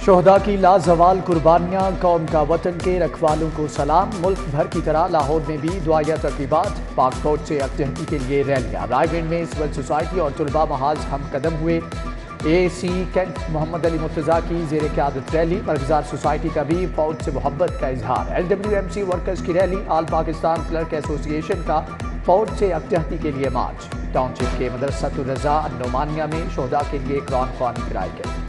शोहदा की लाजवाल कुर्बानियाँ, कौम का वतन के रखवालों को सलाम। मुल्क भर की तरह लाहौर में भी दुआया तरतीबात, पाक फौज से यकजहती के लिए रैलियाँ। रायगढ़ में सिविल सोसाइटी और तुलबा महाज हम कदम हुए। AC कैंट मोहम्मद अली मुर्तजा की जेर क़यादत रैली। मरकज़ार सोसाइटी का भी फौज से मोहब्बत का इजहार। LWMC वर्कर्स की rally. All Pakistan clerk association का फौज से यकजहती के लिए मार्च। टाउनशिप के मदरसतुर रज़ा नोमानिया में शोहदा के लिए कुरान ख्वानी कराई गई।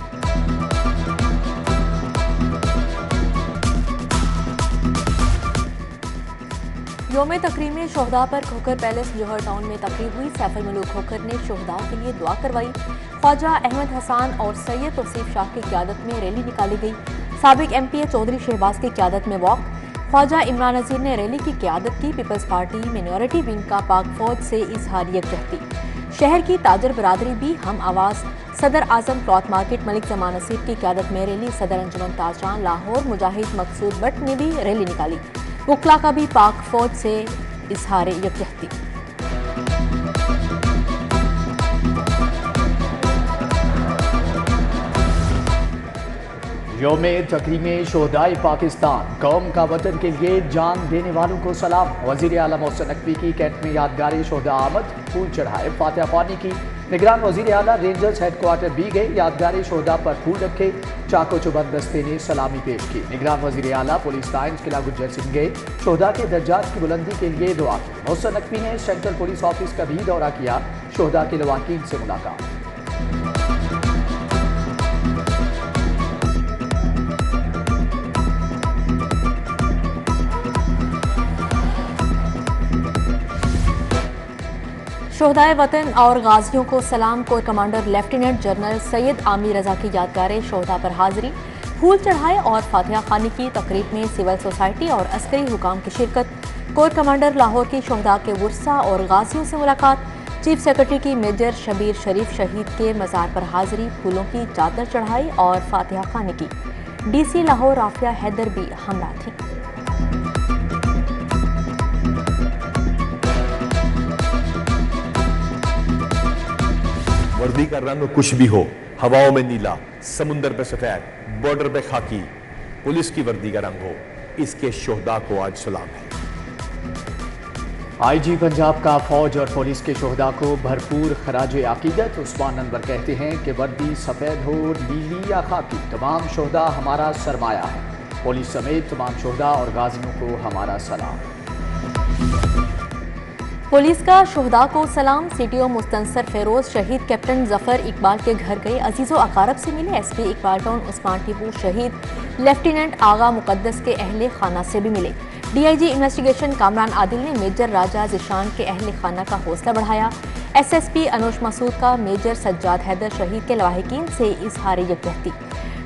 योम तकरीम शोहदा पर खोखर पैलेस जौहर टाउन में तकरीब हुई। सैफ मलूक खोखर ने शोहदा के लिए दुआ करवाई। ख्वाजा अहमद हसन और सैयद तौसीफ शाह की क़यादत में रैली निकाली गई। साबिक MPA चौधरी शहबाज की क़यादत में वॉक। ख्वाजा इमरान नज़ीर ने रैली की क़यादत की। पीपल्स पार्टी मिनॉरिटी विंग का पाक फौज से इजहार यकजहती। शहर की ताजर बरादरी भी हम आवाज़। सदर आजम क्लॉथ मार्केट मलिक जमान नसीर की क़यादत में रैली। सदर अंजुमन ताजरान लाहौर मुजाहिद मकसूद भट्ट ने भी रैली निकाली। वकला का भी पाक फौज से इजहार यकजहती। योम तकरीम शोहदाए पाकिस्तान, कौम का वतन के लिए जान देने वालों को सलाम। वज़ीर आला मोहसिन नकवी की कैंट में यादगार शोहदा आमद, फूल चढ़ाए। फातिहा ख्वानी की। निगरान वज़ीर आला रेंजर्स हेडक्वार्टर भी गए। यादगार शोहदा पर फूल रखे। चाको चुबंद दस्ते ने सलामी पेश की। निगरान वज़ीर आला पुलिस लाइन्स किला गुज्जर सिंह गए। शोहदा के दर्जात की बुलंदी के लिए दुआ की। मोहसिन नकवी ने सेंट्रल पुलिस ऑफिस का भी दौरा किया। शोहदा के लवाकीन से मुलाकात। शोहदाए वतन और गाजियों को सलाम। Core commander lieutenant general Syed Amir Raza की यादगार शोहदा पर हाजिरी, फूल चढ़ाए और फातिहा खानी की तकरीब में सिविल सोसाइटी और अस्करी हुकाम की शिरकत। कोर कमांडर लाहौर की शोहदा के वर्सा और गाजियों से मुलाकात। चीफ सेक्रेटरी की मेजर शबीर शरीफ शहीद के मज़ार पर हाजिरी, फूलों की चादर चढ़ाई और फातिहा खानी की। DC लाहौर राफिया हैदर भी हमरा थी। वर्दी का रंग कुछ भी हो, हवाओं में नीला, समुंदर पे सफेद, बॉर्डर पे खाकी, पुलिस की वर्दी का रंग हो, इसके शोहदा को आज सलाम है। IG पंजाब का फौज और पुलिस के शोहदा को भरपूर खराज अकीदत। उस्मान अनवर कहते हैं कि वर्दी सफेद हो, नीली या खाकी, तमाम शोहदा हमारा सरमाया है। पुलिस समेत तमाम शोहदा और गाजियों को हमारा सलाम। पुलिस का शोहदा को सलाम। CTO मुस्तनसर फेरोज शहीद कैप्टन जफर इकबाल के घर गए। अजीज़ो अकारब से मिले। SP इकबाल टाउन उस्मान टीपू शहीद लेफ्टिनेंट आगा मुकद्दस के अहले खाना से भी मिले। DIG इन्वेस्टिगेशन कामरान आदिल ने मेजर राजा जिशान के अहले खाना का हौसला बढ़ाया। SSP अनुज मसूद का मेजर सज्जाद हैदर शहीद के लवाहिकीन से इजहार यकजहती।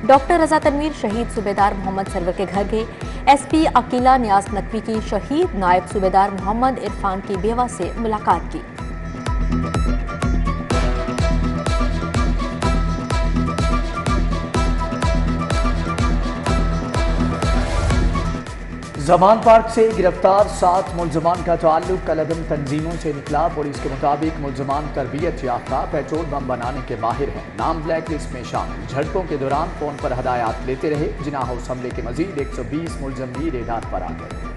डॉक्टर रजा तनवीर शहीद सूबेदार मोहम्मद सरवर के घर गए। SP अकीला नियाज नकवी की शहीद नायब सूबेदार मोहम्मद इरफान की बेवा से मुलाकात की। जमान पार्क से गिरफ्तार 7 मुलजमान का ताल्लुक कलदम तंजीमों से निकला। पुलिस के मुताबिक मुलजमान तरबियत याफ्ता, पेट्रोल बम बनाने के माहिर हैं। नाम ब्लैक लिस्ट में शामिल। झड़पों के दौरान फोन पर हदायत लेते रहे। जिना हाउस हमले के मजीद 120 मुलजम भी रेदात पर आ गए।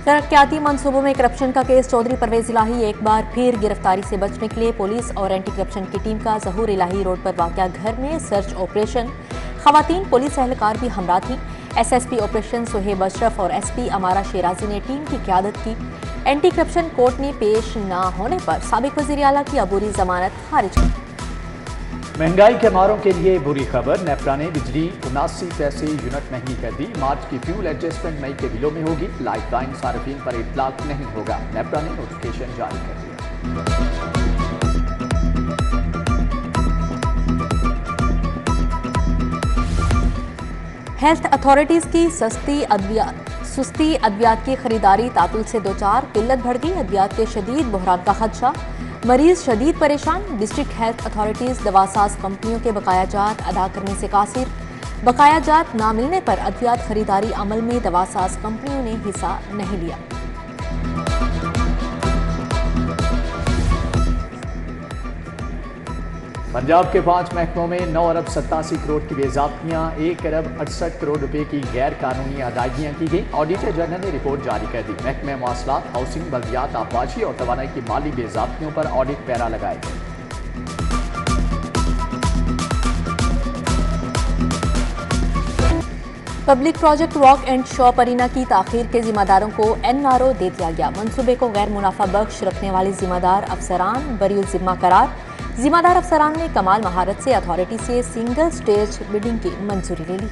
तरक्याती मंसूबों में करप्शन का केस। चौधरी परवेज इलाही एक बार फिर गिरफ्तारी से बचने के लिए पुलिस और एंटी करप्शन की टीम का ज़हूर इलाही रोड पर वाक़या घर में सर्च ऑपरेशन। खवातीन पुलिस एहलकार भी हमरा थी। SSP ऑपरेशन सुहेब अशरफ और SP अमारा शेराजी ने टीम की क़यादत की। एंटी करप्शन कोर्ट ने पेश न होने पर साबिक वज़ीर आला की अबूरी जमानत खारिज की। महंगाई के मारों के लिए बुरी खबर। नेपरा ने बिजली 79 पैसे यूनिट महंगी कर दी। मार्च की फ्यूल एडजस्टमेंट मई के बिलों में होगी। लाइफ लाइन सार्फिन पर इतलाक नहीं होगा। नेपरा ने नोटिफिकेशन जारी कर दिया। हेल्थ अथॉरिटीज़ की सुस्ती अद्वियात की खरीदारी तातुल से दो चार। किल्लत बढ़ गई। अद्वियात के शदीद बहरान का खदशा। मरीज शदीद परेशान, डिस्ट्रिक्ट हेल्थ अथॉरिटीज दवासाज कंपनियों के बकायाजात अदा करने से कासिर। बकायाजात ना मिलने पर अद्वियात खरीदारी अमल में दवासाज कंपनियों ने हिस्सा नहीं लिया। पंजाब के 5 महकमों में 9 अरब 87 करोड़ की बेज़ाब्तियाँ, 1 अरब 68 करोड़ रुपए की गैर कानूनी अदायगियाँ की गई। ऑडिटर जनरल ने रिपोर्ट जारी कर दी। महकमे मवासलात, हाउसिंग, बल्दियात, आबपाशी और तवानाई की माली बेज़ाब्तियों पर ऑडिट पैरा लगाए गए। Public project walk and shop arena की ताखीर के जिम्मेदारों को NRO दे दिया गया। मंसूबे को गैर मुनाफा बख्श रखने वाले जिम्मेदार अफसरान बरीउल जिम्मा करार। जिम्मेदार अफसरान ने कमाल महारत से अथॉरिटी से सिंगल स्टेज बिडिंग की मंजूरी ले ली।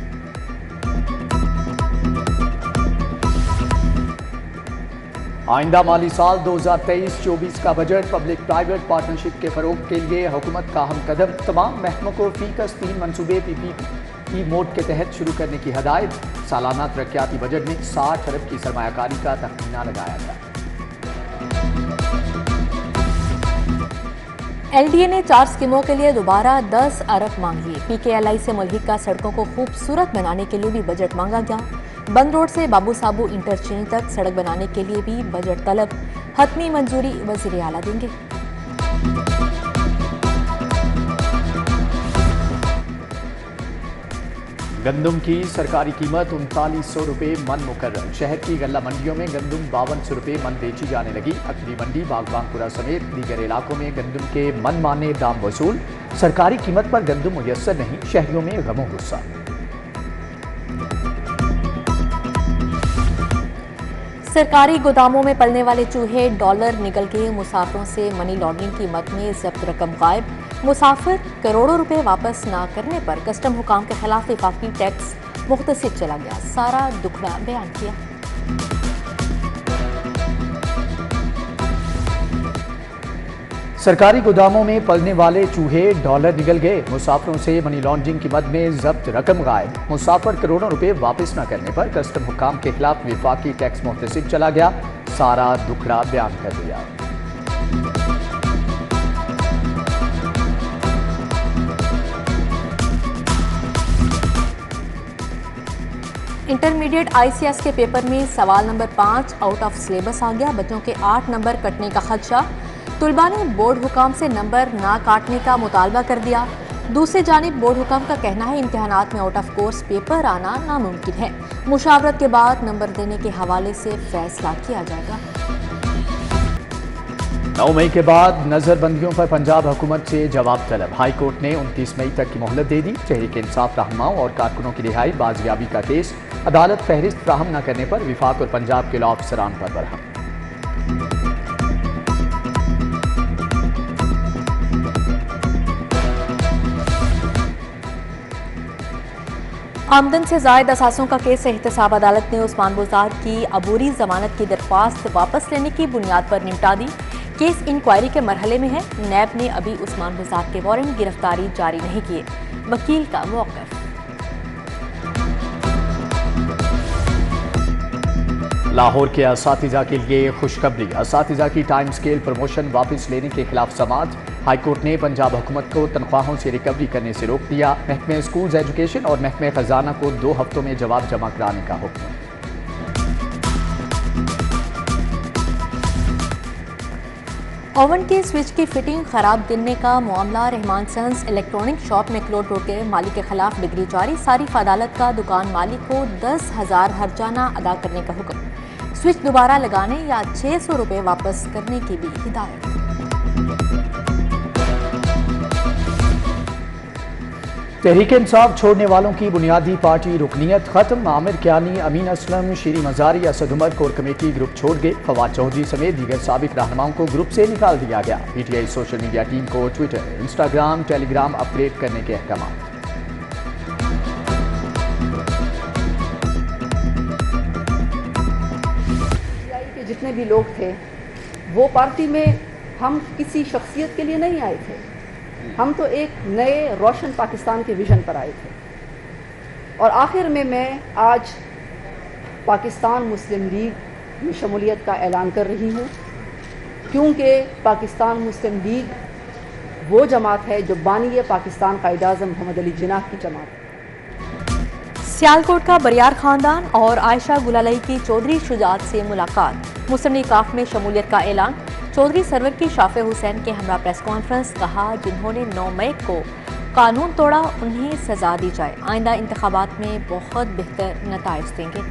आइंदा माली साल 2023-24 का बजट पब्लिक प्राइवेट पार्टनरशिप के फरोग के लिए हुकूमत का अहम कदम। तमाम महकमों को फीकस 3 मनसूबे PPP मोड के तहत शुरू करने की हदायत। सालाना तरक्याती बजट में 60 अरब की सरमायाकारी का तखमीना लगाया गया। LDA ने 4 स्कीमों के लिए दोबारा 10 अरब मांग लिए। PKLI से मुल्हिका सड़कों को खूबसूरत बनाने के लिए भी बजट मांगा गया। बंद रोड से बाबू साबू इंटरचेंज तक सड़क बनाने के लिए भी बजट तलब। हतमी मंजूरी वजीर आला देंगे। गंदम की सरकारी कीमत 3900 रुपये मन मुकर्रर। शहर की गल्ला मंडियों में गंदम 5200 रुपये मन बेची जाने लगी। अकली मंडी, बागबानपुरा समेत दीगर इलाकों में गंदम के मनमाने दाम वसूल। सरकारी कीमत पर गंदम मुयस्सर नहीं, शहरियों में गमो गुस्सा। सरकारी गोदामों में पलने वाले चूहे डॉलर निकल के मुसाफिरों से मनी लॉन्ड्रिंग की मद में जब्त रकम गायब। मुसाफिर करोड़ों रुपए वापस ना करने पर कस्टम हुकाम के खिलाफ विफाकी टैक्स मुख्तसिर चला गया। सारा दुखड़ा बयान किया। सरकारी गोदामों में पलने वाले चूहे डॉलर निकल गए। मुसाफिरों से मनी लॉन्ड्रिंग की मद में जब्त रकम गायब। मुसाफिर करोड़ों रुपए वापस न करने पर कस्टम हुकाम के खिलाफ विफाकी टैक्स मुख्तसिर चला गया। सारा दुखड़ा बयान कर दिया। इंटरमीडिएट ICS के पेपर में सवाल नंबर 5 आउट ऑफ सिलेबस आ गया। बच्चों के 8 नंबर कटने का खदशा। तुलबा ने बोर्ड हुकाम से नंबर ना काटने का मुतालबा कर दिया। दूसरी जानिब बोर्ड हुकाम का कहना है इम्तिहानात में आउट ऑफ कोर्स पेपर आना नामुमकिन है। मुशावरत के बाद नंबर देने के हवाले से फैसला किया जाएगा। 9 मई के बाद नजरबंदियों पर पंजाब हुकूमत से जवाब तलब। हाई कोर्ट ने 29 मई तक की मोहलत दे दी। तहरीक इंसाफ रहनुमाओं और कारकुनों की रिहाई बाजियाबी का केस। अदालत फहरिस्त फ्राहम न करने पर विफाक और पंजाब के लॉ अफसरान पर बरहम। आमदन से जायद असासों का केस एहतसाब अदालत ने उस्मान बुज़दार की अबूरी जमानत की दरख्वास्त वापस लेने की बुनियाद पर निपटा दी। केस इंक्वायरी के मरहले में है। नैब ने अभी उस्मान बुज़दार के वारंट गिरफ्तारी जारी नहीं किए। वकील का मौक़िफ़। लाहौर के असातिज़ा के लिए खुशखबरी। असातिज़ा की टाइम स्केल प्रमोशन वापस लेने के खिलाफ समाअत। हाईकोर्ट ने पंजाब हुकूमत को तनख्वाहों से रिकवरी करने से रोक दिया। महकमे स्कूल्स एजुकेशन और महकमे खजाना को 2 हफ्तों में जवाब जमा कराने का हुक्म। ओवन के स्विच की फिटिंग खराब गिरने का मामला। रहमान सन्स इलेक्ट्रॉनिक शॉप में क्लोट रोड के मालिक के खिलाफ डिग्री जारी। सारिफ अदालत का दुकान मालिक को 10,000 हर्जाना अदा करने का हुक्म। स्विच दोबारा लगाने या 600 रुपये वापस करने की भी हिदायत। तहरीक इंसाफ छोड़ने वालों की बुनियादी पार्टी रुकनीत खत्म। Amir Kiani, Amin Aslam, Shireen Mazari, Asad Umar core committee group छोड़ गए। फवाद चौधरी समेत दीगर साबिक रहनुमाओं को ग्रुप से निकाल दिया गया। PTI सोशल मीडिया टीम को ट्विटर, इंस्टाग्राम, टेलीग्राम अपग्रेड करने के अहकाम। के जितने भी लोग थे वो पार्टी में हम किसी शख्सियत के लिए नहीं आए थे। हम तो एक नए रोशन पाकिस्तान के विजन पर आए थे। और आखिर में मैं आज पाकिस्तान मुस्लिम लीग में शमूलियत का ऐलान कर रही हूँ। क्योंकि पाकिस्तान मुस्लिम लीग वो जमात है जो बानी पाकिस्तान कायद-ए-आज़म मोहम्मद अली जिन्नाह की जमात है। सियालकोट का बरियार खानदान और आयशा गुलालई की चौधरी शुजात से मुलाकात, मुस्लिम लीग काफ में शमूलियत का ऐलान। चौधरी सरवर की शाफे हुसैन के हमरा प्रेस कॉन्फ्रेंस, कहा जिन्होंने 9 मई को कानून तोड़ा उन्हें सजा दी जाए, आइंदा इंतखाबात में बहुत बेहतर नताइज देंगे।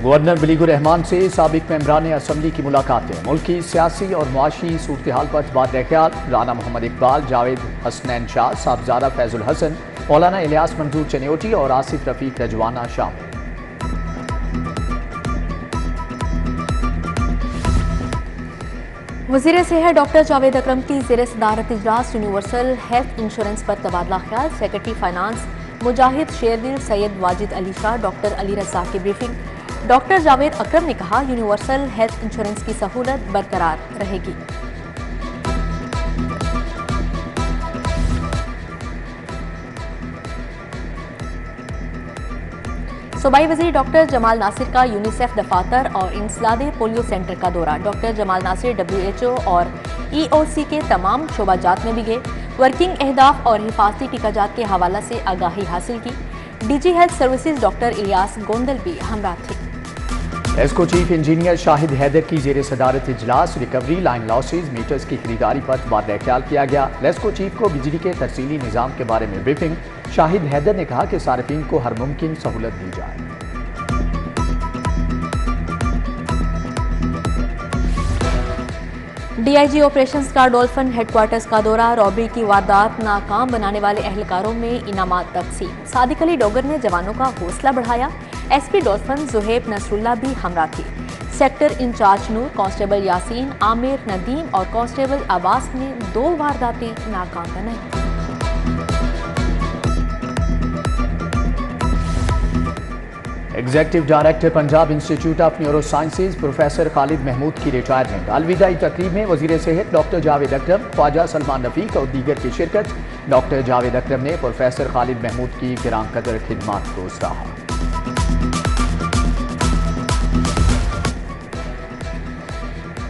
गवर्नर बिलीगुर रहमान से साबिक मेंबरान असम्बली की मुलाकातें, मुल्की सियासी और मुआशी सूरत हाल पर तबादला ख्याल। राना मोहम्मद इकबाल, जावेद हसनैन शाह, साहबजादा फैजुल हसन, मौलाना इलियास मंजूर चनियोटी और आसिफ रफीक रजवाना शामिल। वज़ीर सेहत डॉक्टर जावेद अकरम की ज़ेर सदारत इजलास यूनिवर्सल हेल्थ इंश्योरेंस पर तबादला ख्याल। सेक्रेटरी फाइनेंस मुजाहिद शेरदिल, सैयद वाजिद अली शाह, डॉक्टर अली रज़ा की ब्रीफिंग। डॉक्टर जावेद अकरम ने कहा यूनिवर्सल हेल्थ इंश्योरेंस की सहूलत बरकरार रहेगी। सूबाई वज़ीर डॉक्टर जमाल नासिर का यूनिसेफ दफातर और इंसलादे पोलियो सेंटर का दौरा। डॉक्टर जमाल नासिर WHO और EOC के तमाम शोबाजात में भी गए, वर्किंग अहदाफ और हिफाजती टीकाजात के हवाला से आगाही हासिल की। DG health services doctor Ilyas Gondal भी हमरा थे। एस्को चीफ इंजीनियर शाहिद हैदर की जेर सदारत इजलास, रिकवरी लाइन लॉसेज मीटर्स की खरीदारी पर तबादला ख्याल किया गया। लेस्को चीफ को बिजली के तरसीली निज़ाम के बारे में ब्रीफिंग। शाहिद हैदर ने कहा कि सार्फिन को हर मुमकिन सहूलत दी जाए। DIG ऑपरेशंस का डॉल्फिन हेडक्वार्टर्स का दौरा, रॉबरी की वारदात नाकाम बनाने वाले एहलकारों में इनामात तकसीम। सादिक अली डोगर ने जवानों का हौसला बढ़ाया। SP डॉल्फिन जुहेब नसरुल्ला भी हमरा थी। Sector incharge Noor, constable Yasin, Aamir, Nadeem और कांस्टेबल अब्बास ने 2 वारदातें नाकाम बनाई। Executive director Punjab institute of neuro sciences professor Khalid Mahmood की रिटायरमेंट। अलविदाई तकरीब में वजीर सेहत डॉक्टर जावेद अकरम, ख्वाजा सलमान रफीक और दीगर की शिरकत। डॉक्टर जावेद अकरम ने प्रोफेसर खालिद महमूद की गिरां कदर खिदमात को सराहा।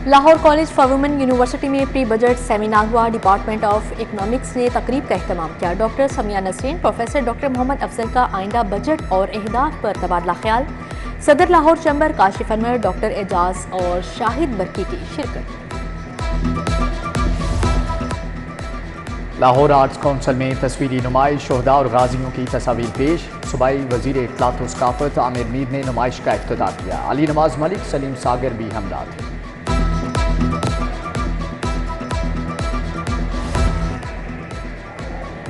Lahore college for women university में प्री बजट सेमिनार हुआ। डिपार्टमेंट ऑफ इकोनॉमिक्स ने तकरीब का एहतमाम किया। Doctor Samia Nasreen, professor doctor Mohammad Afzal का आइंदा बजट और अहदाफ पर तबादला ख्याल। सदर लाहौर चैम्बर काशिफ अनवर, डॉक्टर एजाज और शाहिद बरकी की शिरकत। लाहौर आर्ट्स काउंसिल में तस्वीरी नुमाइश, शोहदा और गाजियों की तस्वीर पेश। सूबाई वजीर इत्तलात व सकाफत आमिर मीर ने नुमाइश का इफ्तिताह किया। अली नवाज मलिक, सलीम सागर भी हमरा थे।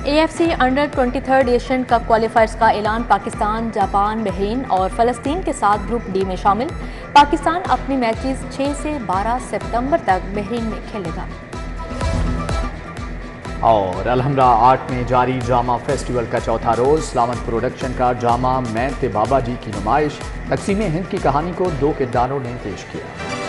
AFC अंडर 23 एशियन कप क्वालिफायर्स का ऐलान। पाकिस्तान, जापान, बहरीन और फ़लस्तीन के साथ ग्रुप D में शामिल। पाकिस्तान अपने मैचेस 6 से 12 सितंबर तक बहरीन में खेलेगा। और अलहमरा आर्ट में जारी ड्रामा फेस्टिवल का चौथा रोज। सलामत प्रोडक्शन का ड्रामा मैं ते बाबा जी की नुमाइश। तकसीम हिंद की कहानी को 2 किरदारों ने पेश किया।